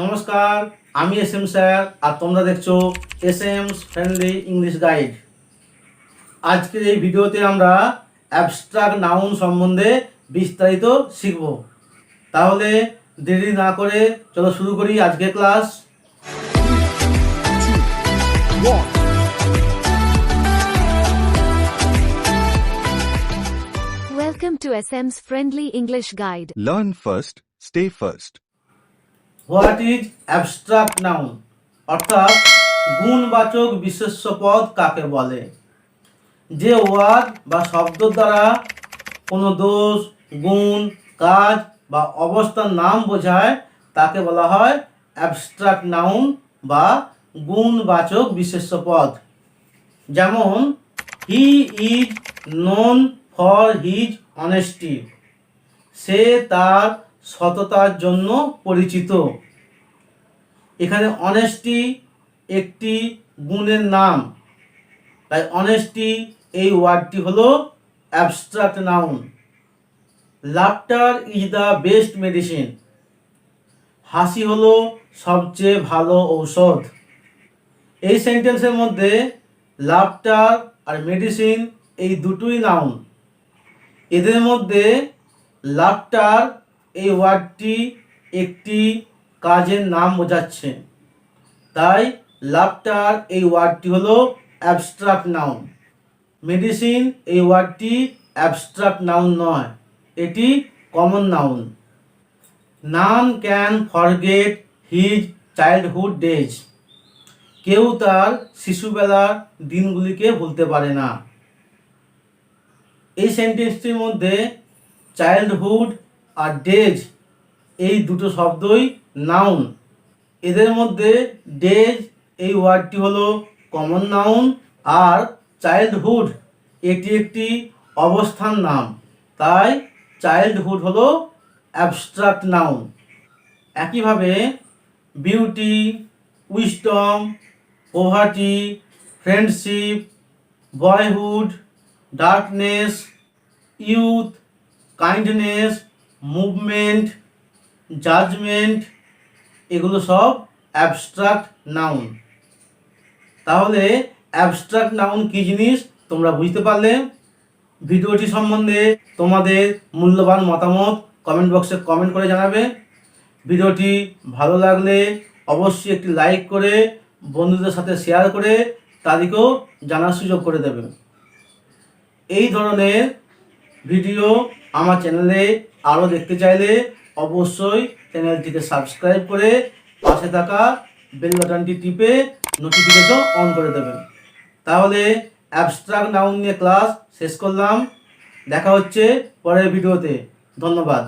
নমস্কার, আমি S.M.Sir আর তোমরা দেখছো S.M.'s ফ্রেন্ডলি ইংলিশ গাইড। আজকের এই ভিডিওতে আমরা অ্যাবস্ট্রাক্ট নাউন সম্বন্ধে বিস্তারিত শিখব। তাহলে দেরি না করে চলো শুরু করি আজকের class. Welcome to S.M.'s friendly English guide. Learn first, stay first. What is abstract noun, অর্থাৎ গুণবাচক বিশেষ্য পদ কাকে বলে? যে ওয়ার্ড বা শব্দ দ্বারা কোনো দোষ, গুণ, কাজ বা অবস্থার নাম বোঝায় তাকে বলা হয় অ্যাবস্ট্রাক্ট নাউন বা গুণবাচক বিশেষ্য পদ। যেমন he is known for his honesty, সে তার সততার জন্য পরিচিত। এখানে অনেস্টি একটি গুণের নাম, তাই অনেস্টি এই ওয়ার্ডটি হলো abstract noun. Laughter is the best medicine, হাসি হলো সবচেয়ে ভালো ঔষধ। এই সেন্টেন্সের মধ্যে লাফটার আর মেডিসিন এই দুটোই নাউন। এদের মধ্যে লাফটার এই ওয়ার্ডটি একটি কাজের নাম বোঝাচ্ছে, তাই লাফটার এই ওয়ার্ডটি হলো অ্যাবস্ট্রাক্ট নাউন। মেডিসিন এই ওয়ার্ডটি অ্যাবস্ট্রাক্ট নাউন নয়, এটি common noun. None can forget his childhood days, কেউ তার শিশুবেলার দিনগুলিকে ভুলতে পারে না। এই সেন্টেন্সটির মধ্যে চাইল্ডহুড আর ডেজ এই দুটো শব্দই নাউন। এদের মধ্যে ডেজ এই ওয়ার্ডটি হলো কমন নাউন, আর চাইল্ডহুড এটি একটি অবস্থান নাম, তাই চাইল্ডহুড হলো অ্যাবস্ট্রাক্ট নাউন। একইভাবে beauty, wisdom, poverty, friendship, boyhood, darkness, youth, kindness, movement, judgment এগুলো সব অ্যাবস্ট্রাক্ট নাউন। তাহলে অ্যাবস্ট্রাক্ট নাউন কী জিনিস তোমরা বুঝতে পারলে। ভিডিওটি সম্বন্ধে তোমাদের মূল্যবান মতামত কমেন্ট বক্সে কমেন্ট করে জানাবে। ভিডিওটি ভালো লাগলে অবশ্যই একটি লাইক করে বন্ধুদের সাথে শেয়ার করে তাদেরকেও জানার সুযোগ করে দেবে। এই ধরনের ভিডিও আমার চ্যানেলে আরও দেখতে চাইলে অবশ্যই চ্যানেলটিকে সাবস্ক্রাইব করে পাশে থাকা বেল বাটনটি টিপে নোটিফিকেশন অন করে দেবেন। তাহলে অ্যাবস্ট্রাক্ট নাউন নিয়ে ক্লাস শেষ করলাম। দেখা হচ্ছে পরের ভিডিওতে। ধন্যবাদ।